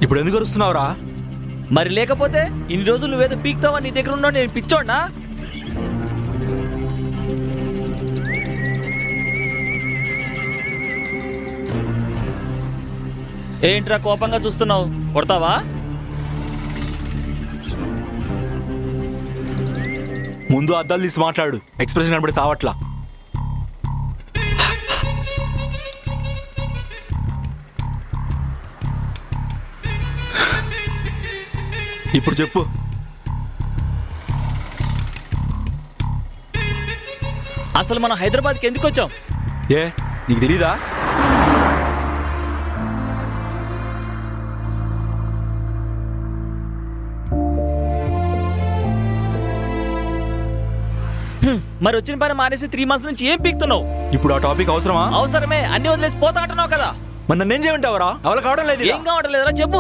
ఇప్పుడు ఎందుకు అరుస్తున్నావురా? మరి లేకపోతే ఇన్ని రోజులు నువ్వేదో పీక్తావా? నీ దగ్గర ఉన్నావు, నేను పిచ్చోడ్నా? ఏంట్రా కోపంగా చూస్తున్నావు? కొడతావా? ముందు అద్దాలు తీసి మాట్లాడు. ఎక్స్ప్రెషన్ కనబడి సావట్లా. ఇప్పుడు చెప్పు. అసలు మనం హైదరాబాద్కి ఎందుకు వచ్చాం? ఏ నీకు తెలీదా? మరి వచ్చిన పని మానేసి 3 months నుంచి ఏం పీక్తున్నావు? ఇప్పుడు ఆ టాపిక్ అవసరమా? అవసరమే. అన్ని వదిలేసి పోతా అంటున్నావు కదా. మరి నన్నేం చేయమంటావరా? ఎవరు కావడం లేదు. ఏం కావడం లేదురా చెప్పు.